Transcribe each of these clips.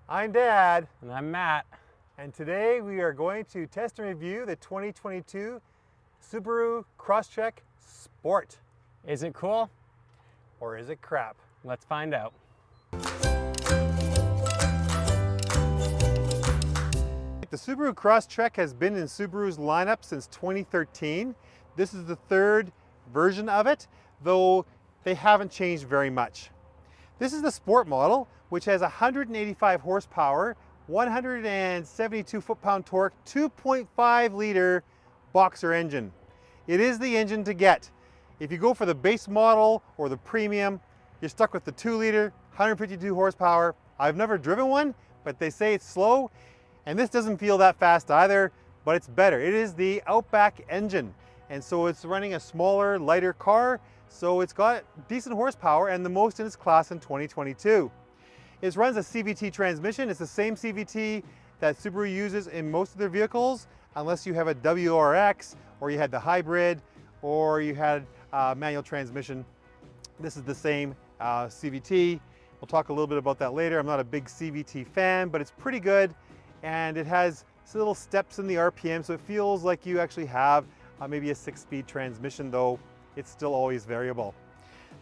I'm Dad, And I'm Matt. and today we are going to test and review the 2022 Subaru Crosstrek Sport. Is it cool? Or is it crap? Let's find out. The Subaru Crosstrek has been in Subaru's lineup since 2013. This is the third version of it, though they haven't changed very much. This is the Sport model, which has 185 horsepower, 172 foot-pound torque, 2.5 liter boxer engine. It is the engine to get. If you go for the base model or the premium, you're stuck with the 2 liter, 152 horsepower. I've never driven one, but they say it's slow, and this doesn't feel that fast either, but it's better. It is the Outback engine, and so it's running a smaller, lighter car, so it's got decent horsepower and the most in its class in 2022. It runs a CVT transmission. It's the same CVT that Subaru uses in most of their vehicles, unless you have a WRX, or you had the hybrid, or you had manual transmission. This is the same CVT. We'll talk a little bit about that later. I'm not a big CVT fan, but it's pretty good. And it has little steps in the RPM, so it feels like you actually have maybe a 6-speed transmission, though it's still always variable.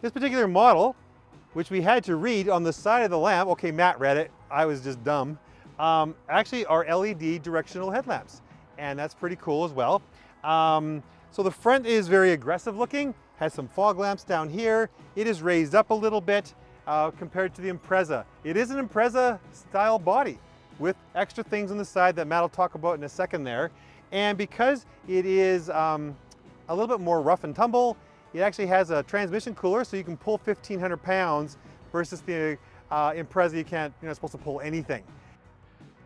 This particular model, which we had to read on the side of the lamp, okay, Matt read it, I was just dumb, actually are LED directional headlamps, and that's pretty cool as well. So the front is very aggressive looking, has some fog lamps down here. It is raised up a little bit compared to the Impreza. It is an Impreza style body with extra things on the side that Matt will talk about in a second there. And because it is a little bit more rough and tumble, it actually has a transmission cooler, so you can pull 1,500 pounds versus the Impreza, you're not supposed to pull anything.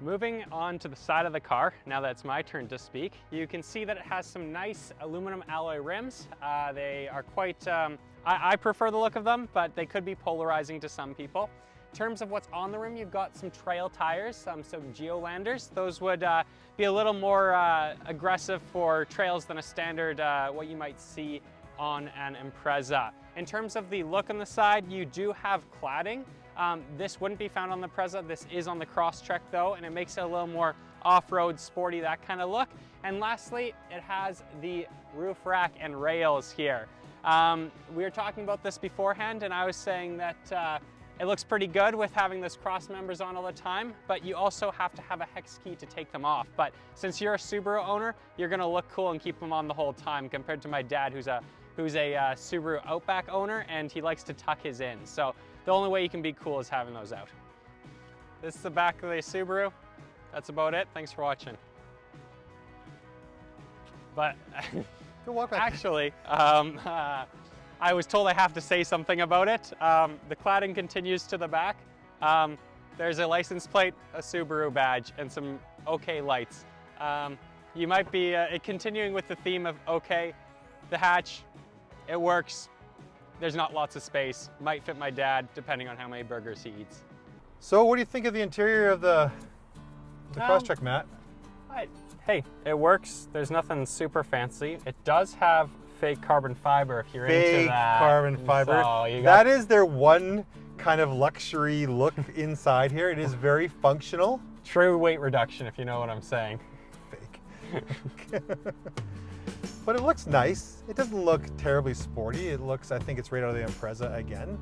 Moving on to the side of the car, now that it's my turn to speak, you can see that it has some nice aluminum alloy rims. They are quite, I prefer the look of them, but they could be polarizing to some people. In terms of what's on the rim, you've got some trail tires, some Geolanders. Those would be a little more aggressive for trails than a standard, what you might see on an Impreza. In terms of the look on the side, you do have cladding. This wouldn't be found on the Impreza. This is on the Crosstrek though, and it makes it a little more off-road, sporty, that kind of look. And lastly, it has the roof rack and rails here. We were talking about this beforehand, and I was saying that it looks pretty good with having this cross members on all the time, but you also have to have a hex key to take them off. But since you're a Subaru owner, you're gonna look cool and keep them on the whole time, compared to my dad, who's a Subaru Outback owner, and he likes to tuck his in. So the only way you can be cool is having those out. This is the back of the Subaru. That's about it. Thanks for watching. But Go walk back. actually, I was told I have to say something about it. The cladding continues to the back. There's a license plate, a Subaru badge, and some OK lights. You might be continuing with the theme of OK. The hatch, it works. There's not lots of space. Might fit my dad, depending on how many burgers he eats. So what do you think of the interior of the Crosstrek, Matt? Hey, it works. There's nothing super fancy. It does have fake carbon fiber if you're into that. Carbon fiber. So that is their one kind of luxury look inside here. It is very functional. True weight reduction, if you know what I'm saying. Fake. But it looks nice. It doesn't look terribly sporty. It looks, I think it's right out of the Impreza again.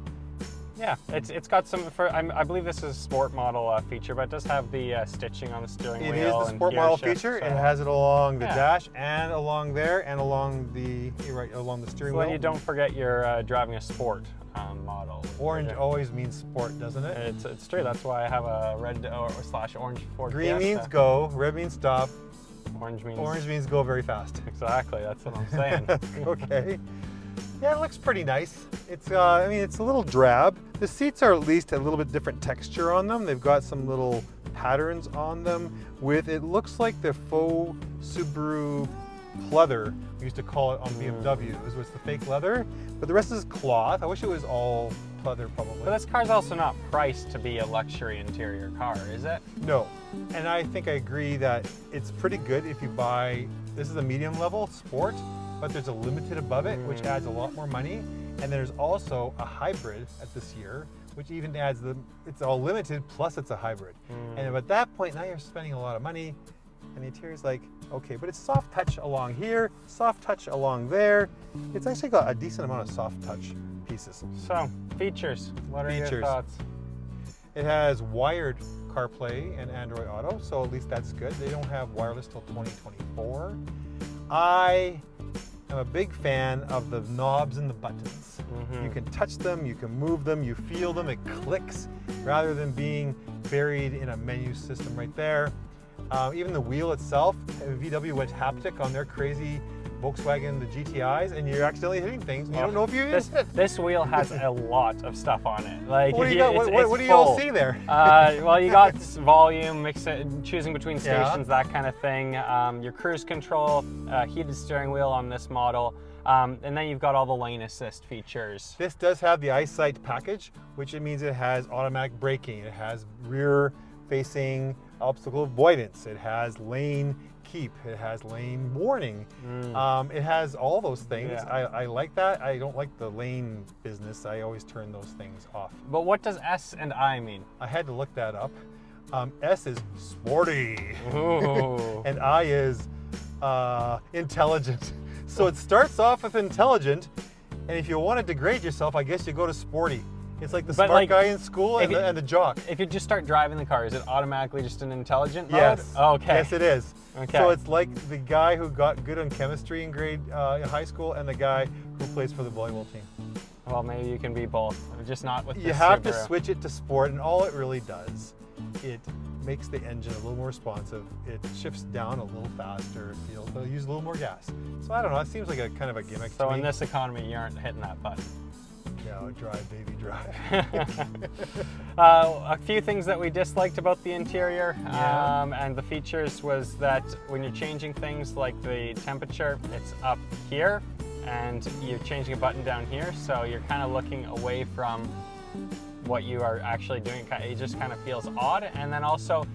Yeah, it's got some, I believe this is a sport model feature, but it does have the stitching on the steering wheel. It is the sport model feature. It has it along the dash and along there and along the, along the steering wheel. So you don't forget you're driving a sport model. Orange always means sport, doesn't it? It's true. That's why I have a red / orange Ford Green Fiesta. means go, red means stop. Orange means go very fast. Exactly, that's what I'm saying. Okay. Yeah, it looks pretty nice. It's, I mean, it's a little drab. The seats are at least a little bit different texture on them. They've got some little patterns on them with, it looks like the faux Subaru pleather, we used to call it on BMWs, was the fake leather, but the rest is cloth. I wish it was all pleather probably. But this car's also not priced to be a luxury interior car, is it? No, and I think I agree that it's pretty good if you buy, this is a medium level sport, but there's a limited above it, which adds a lot more money. And there's also a hybrid at this year, which even adds it's all limited, plus it's a hybrid. And at that point, now you're spending a lot of money, and the interior's like, okay, but it's soft touch along here, soft touch along there. It's actually got a decent amount of soft touch pieces. So, features. What are your thoughts? It has wired CarPlay and Android Auto, so at least that's good. They don't have wireless till 2024. I am a big fan of the knobs and the buttons. You can touch them, you can move them, you feel them, it clicks rather than being buried in a menu system right there. Even the wheel itself, VW went haptic on their crazy Volkswagen, the GTIs, and you're accidentally hitting things. You don't know if you this wheel has a lot of stuff on it. Like, what do you got? What do you all see there? Well, you got volume, choosing between stations, that kind of thing. Your cruise control, heated steering wheel on this model. And then you've got all the lane assist features. This does have the EyeSight package, which it means it has automatic braking. It has rear facing obstacle avoidance. It has lane keep. It has lane warning. It has all those things. Yeah. I like that. I don't like the lane business. I always turn those things off. But what does S and I mean? I had to look that up. S is sporty. Ooh. And I is intelligent. So it starts off with intelligent, and if you want to degrade yourself, I guess you go to sporty. It's like the smart guy in school and the jock. If you just start driving the car, is it automatically just an intelligent mode? Yes. Okay. Yes, it is. Okay. So it's like the guy who got good on chemistry in high school and the guy who plays for the volleyball team. Well, maybe you can be both, just not with the You have Subaru. to switch it to sport, and all it really does, it makes the engine a little more responsive. It shifts down a little faster. It'll use a little more gas. So I don't know. It seems like a kind of a gimmick to me. So in this economy, you aren't hitting that button. No, drive, baby, drive. A few things that we disliked about the interior Yeah. and the features was that when you're changing things like the temperature, it's up here, and you're changing a button down here, so you're kind of looking away from what you are actually doing. It just kind of feels odd. And then also,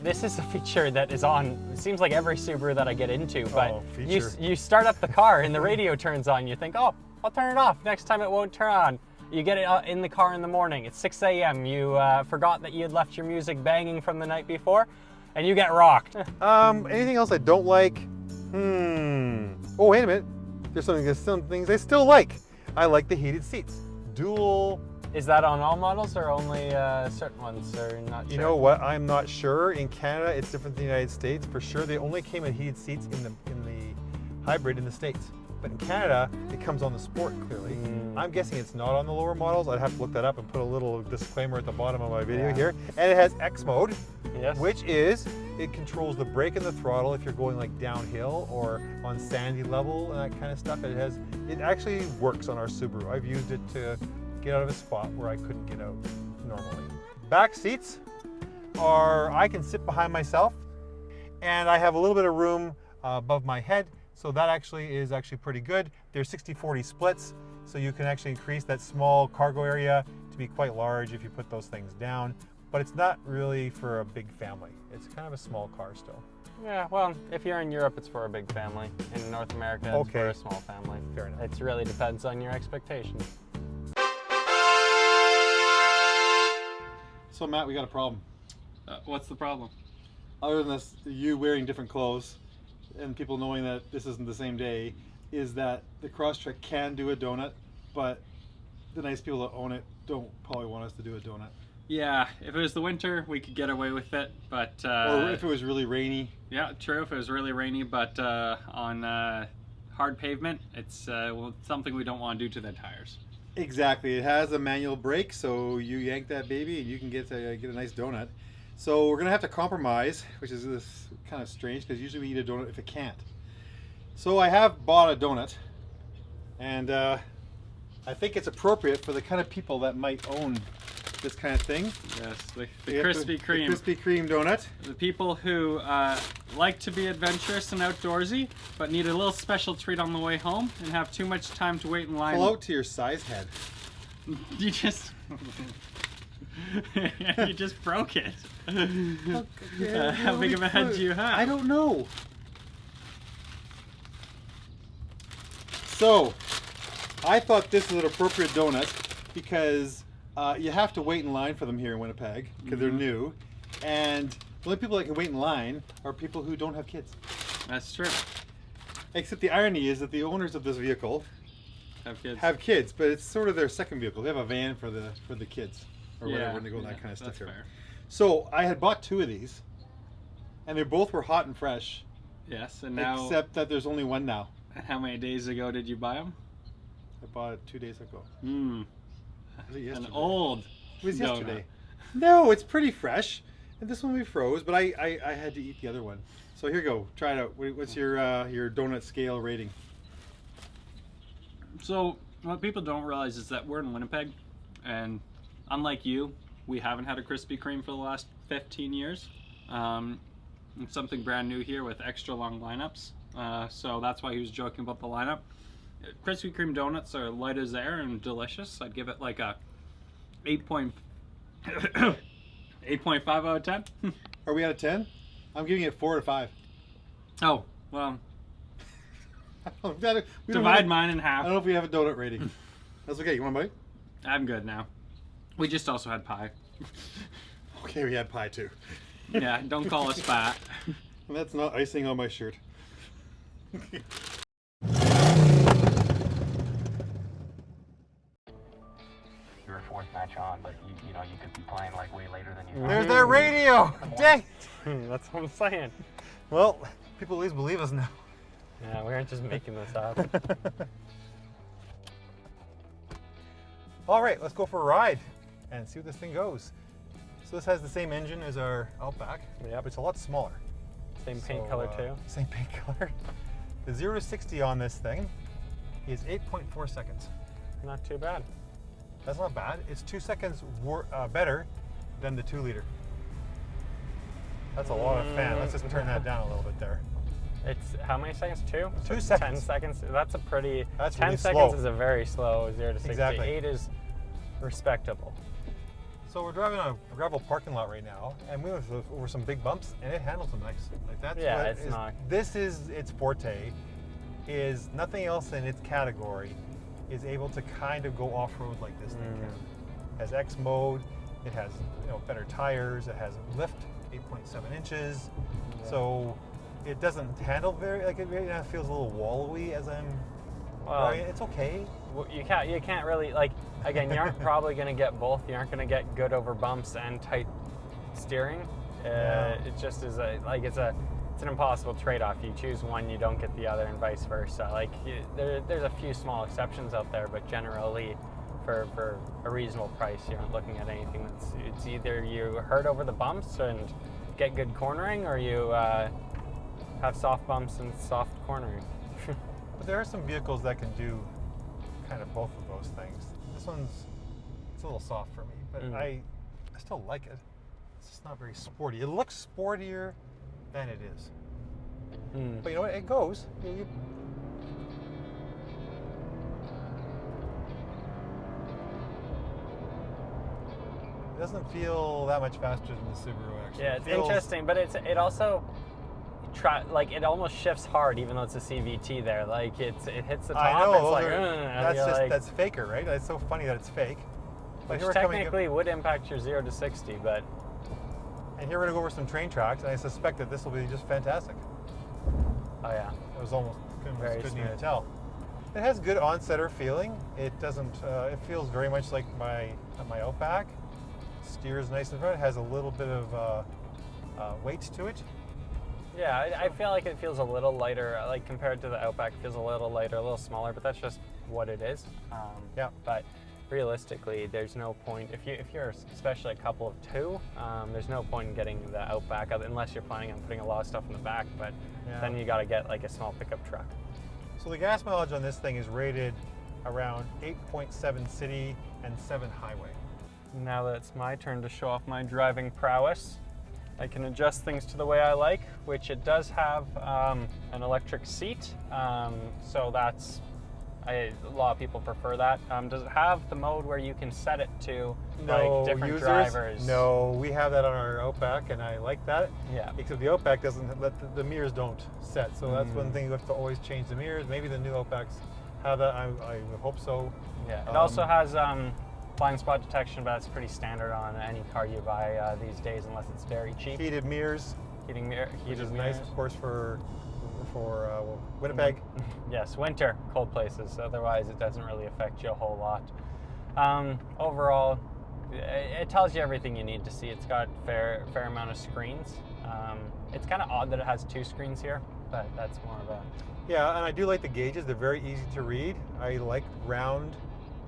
this is a feature that is on, it seems like every Subaru that I get into, but you start up the car and the radio turns on, you think, oh, I'll turn it off. Next time it won't turn on. You get it in the car in the morning. It's 6 a.m. You forgot that you had left your music banging from the night before, and you get rocked. Anything else I don't like? Oh, wait a minute. There's some things I still like. I like the heated seats. Dual. Is that on all models or only certain ones, or not sure? You know what? I'm not sure. In Canada, it's different than the United States. For sure, they only came in heated seats in the hybrid in the States. But in Canada, it comes on the Sport, clearly. I'm guessing it's not on the lower models. I'd have to look that up and put a little disclaimer at the bottom of my video here. And it has X mode, which is, it controls the brake and the throttle if you're going like downhill or on sandy level and that kind of stuff. It actually works on our Subaru. I've used it to get out of a spot where I couldn't get out normally. Back seats I can sit behind myself, and I have a little bit of room above my head. So that is actually pretty good. They're 60-40 splits, so you can actually increase that small cargo area to be quite large if you put those things down. But it's not really for a big family. It's kind of a small car still. Yeah, well, if you're in Europe, it's for a big family. In North America, it's for a small family. Fair enough. It really depends on your expectations. So Matt, we got a problem. What's the problem? Other than you wearing different clothes and people knowing that this isn't the same day, is that the Crosstrek can do a donut, but the nice people that own it don't probably want us to do a donut. Yeah, if it was the winter, we could get away with it, but... or if it was really rainy. Yeah, true, if it was really rainy, but on hard pavement, it's something we don't want to do to the tires. Exactly, it has a manual brake, so you yank that baby and you can get a nice donut. So we're gonna have to compromise, which is this kind of strange because usually we eat a donut if it can't. So I have bought a donut, and I think it's appropriate for the kind of people that might own this kind of thing. Yes, the Krispy Kreme. The Krispy Kreme donut. The people who like to be adventurous and outdoorsy, but need a little special treat on the way home and have too much time to wait in line. Pull out to your size head. You just... you just broke it. How big of a head do you have? I don't know. So, I thought this was an appropriate donut because You have to wait in line for them here in Winnipeg because they're new, and the only people that can wait in line are people who don't have kids. That's true. Except the irony is that the owners of this vehicle Have kids. but it's sort of their second vehicle. They have a van for the kids or whatever when they go that kind of stuff that's here. fair. So I had bought 2 of these, and they both were hot and fresh. Yes, and now. Except that there's only one now. And how many days ago did you buy them? I bought it 2 days ago. Was it An yesterday? old. It was donut. yesterday. No, it's pretty fresh. And this one we froze, but I had to eat the other one. So here you go. Try it out. What's your donut scale rating? So what people don't realize is that we're in Winnipeg, and unlike you, we haven't had a Krispy Kreme for the last 15 years. It's something brand new here with extra long lineups. So that's why he was joking about the lineup. Krispy Kreme donuts are light as air and delicious. I'd give it like a 8.5 out of 10. Are we out of 10? I'm giving it 4 out of 5. Oh, well, We don't divide have, mine in I half. don't know if we have a donut rating. That's okay. You want a bite? I'm good now. We just also had pie. Okay, we had pie too. Yeah, don't call us fat. And that's not icing on my shirt. Your fourth match on, but you know you could be playing like way later than you thought. There's that radio! Dang! That's what I'm saying. Well, people at least believe us now. Yeah, we aren't just making this up. All right, let's go for a ride and see what this thing goes. So this has the same engine as our Outback, Yep. but it's a lot smaller. Same paint So, color too. Same paint color. The 0 to 60 on this thing is 8.4 seconds. Not too bad. That's not bad. It's 2 seconds better than the 2-liter. That's a lot of fan. Let's just turn that down a little bit there. It's how many seconds? 2? 2 10 seconds. seconds. That's a pretty. That's 10 really seconds slow. is a very slow 0 to 60. Exactly. 8 is respectable. So we're driving on a gravel parking lot right now, and we went over some big bumps, and it handles them nice. Like that's Yeah, what it's not- This is its forte. Is nothing else in its category is able to kind of go off road like this thing can. It has X mode. It has better tires. It has lift, 8.7 inches. Yeah. So it doesn't handle very like it feels a little wallowy as I'm. Well, driving. It's okay. You can't really like. Again, you aren't probably going to get both. You aren't going to get good over bumps and tight steering. Yeah. It just is it's an impossible trade-off. You choose one, you don't get the other, and vice versa. Like there's a few small exceptions out there, but generally, for a reasonable price, you aren't looking at anything it's either you hurt over the bumps and get good cornering, or you have soft bumps and soft cornering. But there are some vehicles that can do kind of both of those things. This it's a little soft for me, but I still like it. It's just not very sporty. It looks sportier than it is. But you know what? It goes. It doesn't feel that much faster than the Subaru, actually. Yeah, it's interesting, but it also it almost shifts hard, even though it's a CVT there. Like it hits the top. I know. And it's like, That's faker, right? It's so funny that it's fake. But which here we're coming technically would impact your 0 to 60, but and here we're gonna go over some train tracks, and I suspect that this will be just fantastic. oh yeah. It was almost Very couldn't even smooth. tell. It has good onsetter feeling. It doesn't. It feels very much like my Outback. Steers nice in front. It has a little bit of weight to it. Yeah, I feel like it feels a little lighter, like compared to the Outback, it feels a little lighter, a little smaller, but that's just what it is. Yeah. But realistically, there's no point, if you're especially a couple of two, there's no point in getting the Outback unless you're planning on putting a lot of stuff in the back, but then you gotta get like a small pickup truck. So the gas mileage on this thing is rated around 8.7 city and 7 highway. Now that it's my turn to show off my driving prowess, I can adjust things to the way I like, which it does have an electric seat, so that's, a lot of people prefer that. Does it have the mode where you can set it to like different drivers? No, we have that on our Outback, and I like that. Yeah. Except the Outback doesn't let the mirrors don't set, so that's one thing you have to always change the mirrors. Maybe the new Outbacks have that. I would hope so. Yeah. It also has blind spot detection, but that's pretty standard on any car you buy these days, unless it's very cheap. Heated mirrors, Which which is nice, of course, for Winnipeg. Yes, winter, cold places. Otherwise, it doesn't really affect you a whole lot. Overall, it tells you everything you need to see. It's got fair amount of screens. It's kind of odd that it has 2 screens here, but that's more of a... Yeah, and I do like the gauges. They're very easy to read. I like round,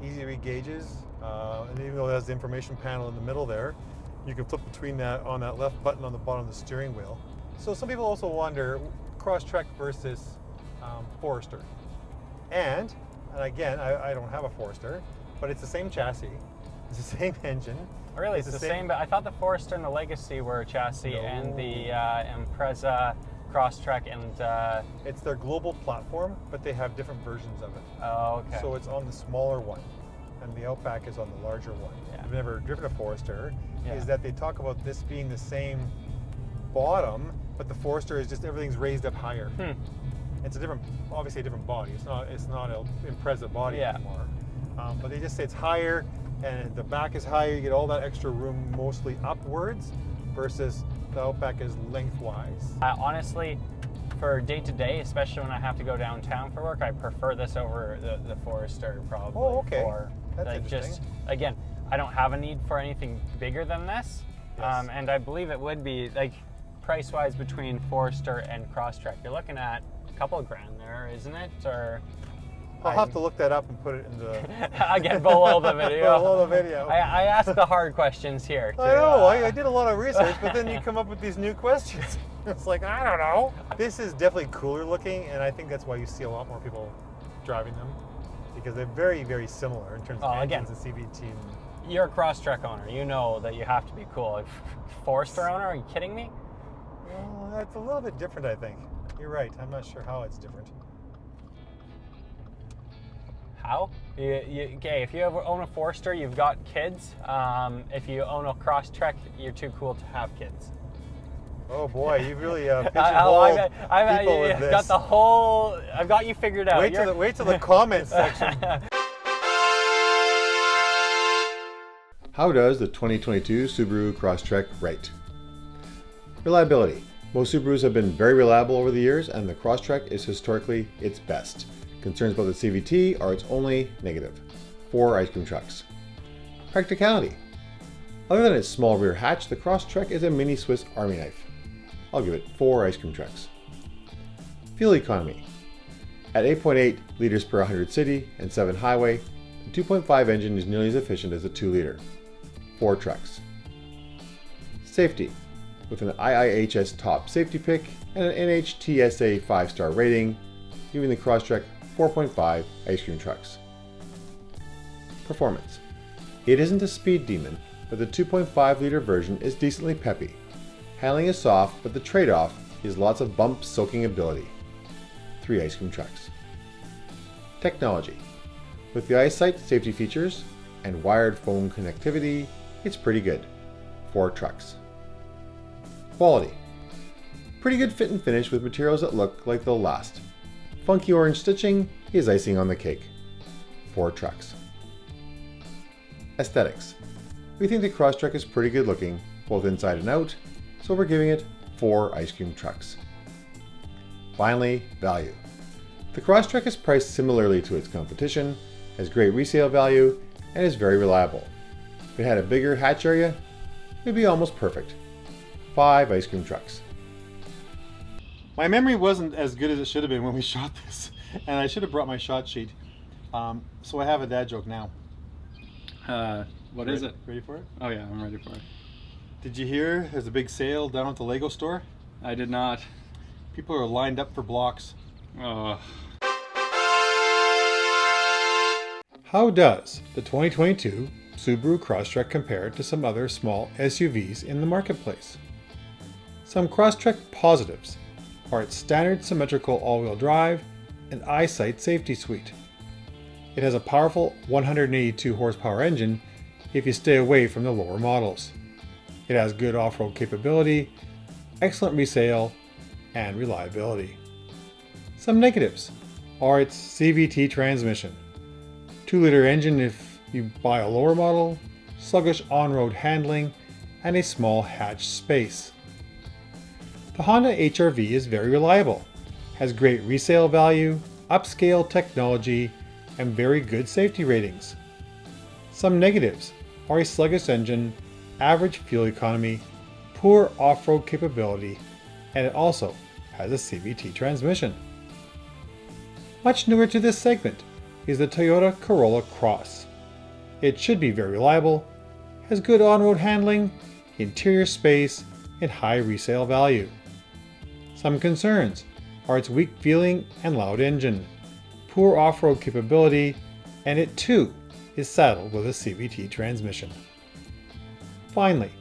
easy to read gauges. And even though it has the information panel in the middle there, you can flip between that on that left button on the bottom of the steering wheel. So some people also wonder, Crosstrek versus Forester. And again, I don't have a Forester, but it's the same chassis, it's the same engine. Really, it's the same, but I thought the Forester and the Legacy were a chassis, and the Impreza, Crosstrek, and... It's their global platform, but they have different versions of it. Oh, okay. So it's on the smaller one, and the Outback is on the larger one. Yeah. I've never driven a Forester, Yeah. is that they talk about this being the same bottom, but the Forester is just everything's raised up higher. It's a different, obviously a different body. It's not an Impreza body anymore. But they just say it's higher, and the back is higher. You get all that extra room mostly upwards, versus the Outback is lengthwise. Honestly, for day to day, especially when I have to go downtown for work, I prefer this over the Forester probably. Oh, okay. That's like, interesting. just again, I don't have a need for anything bigger than this, Yes. and I believe it would be like price-wise between Forester and Crosstrek. You're looking at a couple of grand there, isn't it? Or I'll have to look that up and put it in the again below the video. below the video. I ask the hard questions here. I know, I did a lot of research, but then you come up with these new questions. It's like, I don't know. This is definitely cooler looking, and I think that's why you see a lot more people driving them, because they're very, very similar in terms of engines and CVT. You're a Crosstrek owner. You know that you have to be cool. Like, Forester owner? Are you kidding me? Well, that's a little bit different, I think. You're right. I'm not sure how it's different. How? Okay, if you ever own a Forester, you've got kids. If you own a Crosstrek, you're too cool to have kids. Oh boy, you've really pigeonholed people with this. Got the whole. I've got you figured out. Wait till the comments section. How does the 2022 Subaru Crosstrek rate? Reliability. Most Subarus have been very reliable over the years, and the Crosstrek is historically its best. Concerns about the CVT are its only negative. 4 ice cream trucks. Practicality. Other than its small rear hatch, the Crosstrek is a mini Swiss Army knife. I'll give it 4 ice cream trucks. Fuel economy. At 8.8 liters per 100 city and 7 highway, the 2.5 engine is nearly as efficient as the 2 liter. 4 trucks. Safety. With an IIHS top safety pick and an NHTSA 5-star rating, giving the Crosstrek 4.5 ice cream trucks. Performance. It isn't a speed demon, but the 2.5 liter version is decently peppy. Handling is soft, but the trade-off is lots of bump soaking ability. 3 ice cream trucks. Technology. With the EyeSight safety features and wired phone connectivity, it's pretty good. 4 trucks. Quality. Pretty good fit and finish with materials that look like they'll last. Funky orange stitching is icing on the cake. 4 trucks. Aesthetics. We think the Crosstrek is pretty good looking, both inside and out, so we're giving it 4 ice cream trucks. Finally, value. The Crosstrek is priced similarly to its competition, has great resale value, and is very reliable. If it had a bigger hatch area, it would be almost perfect. 5 ice cream trucks. My memory wasn't as good as it should have been when we shot this, and I should have brought my shot sheet. So I have a dad joke now. What is it? Ready for it? Oh yeah, I'm ready for it. Did you hear there's a big sale down at the Lego store? I did not. People are lined up for blocks. Oh. How does the 2022 Subaru Crosstrek compare to some other small SUVs in the marketplace? Some Crosstrek positives are its standard symmetrical all-wheel drive and EyeSight safety suite. It has a powerful 182 horsepower engine if you stay away from the lower models. It has good off-road capability, excellent resale, and reliability. Some negatives are its CVT transmission. 2-liter engine if you buy a lower model, sluggish on-road handling, and a small hatch space. The Honda HR-V is very reliable, has great resale value, upscale technology, and very good safety ratings. Some negatives are a sluggish engine, average fuel economy, poor off-road capability, and it also has a CVT transmission. Much newer to this segment is the Toyota Corolla Cross. It should be very reliable, has good on-road handling, interior space, and high resale value. Some concerns are its weak feeling and loud engine, poor off-road capability, and it too is saddled with a CVT transmission. Finally,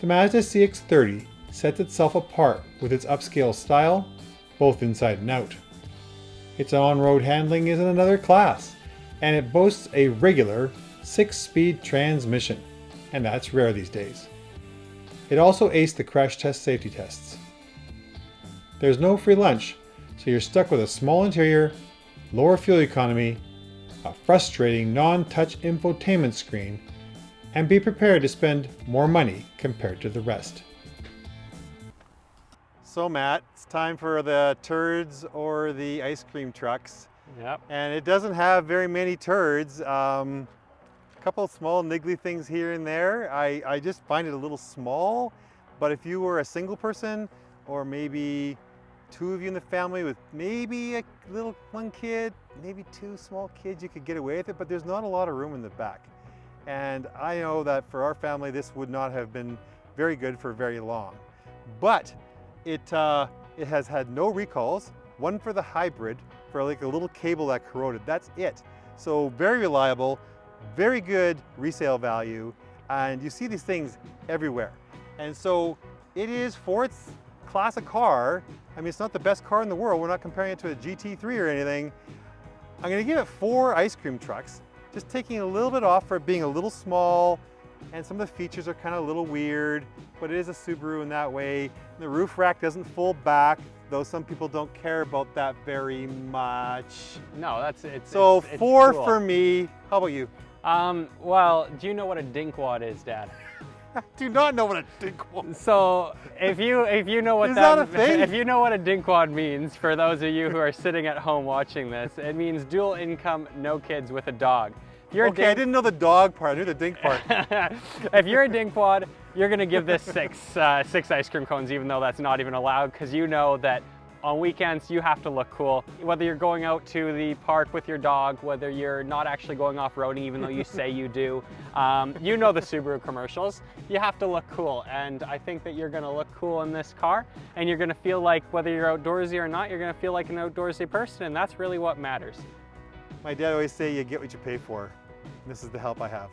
the Mazda CX-30 sets itself apart with its upscale style, both inside and out. Its on-road handling is in another class, and it boasts a regular 6-speed transmission, and that's rare these days. It also aced the crash test safety tests. There's no free lunch, so you're stuck with a small interior, lower fuel economy, a frustrating non-touch infotainment screen, and be prepared to spend more money compared to the rest. So Matt, it's time for the turds or the ice cream trucks. Yep. And it doesn't have very many turds. A couple of small niggly things here and there. I just find it a little small, but if you were a single person or maybe two of you in the family with maybe a little one kid, maybe two small kids, you could get away with it, but there's not a lot of room in the back. And I know that for our family, this would not have been very good for very long. But it has had no recalls, one for the hybrid, for like a little cable that corroded, that's it. So very reliable, very good resale value, and you see these things everywhere. And so it is, for its class of car, I mean, it's not the best car in the world, we're not comparing it to a GT3 or anything. I'm gonna give it 4 ice cream trucks, just taking a little bit off for it being a little small, and some of the features are kind of a little weird, but it is a Subaru in that way. The roof rack doesn't fold back, though some people don't care about that very much. No, it's 4 cool. for me. How about you? Well, do you know what a dinkwad is, Dad? I do not know what a dinkwad is. So if you know what Is that a thing? if you know what a dinkwad means, for those of you who are sitting at home watching this, it means dual income, no kids with a dog. Okay, I didn't know the dog part, I knew the dink part. If you're a dinkwad, you're gonna give this six ice cream cones, even though that's not even allowed, because you know that on weekends you have to look cool. Whether you're going out to the park with your dog, whether you're not actually going off-roading, even though you say you do, you know the Subaru commercials. You have to look cool, and I think that you're gonna look cool in this car, and you're gonna feel like, whether you're outdoorsy or not, you're gonna feel like an outdoorsy person, and that's really what matters. My dad always say you get what you pay for. And this is the help I have.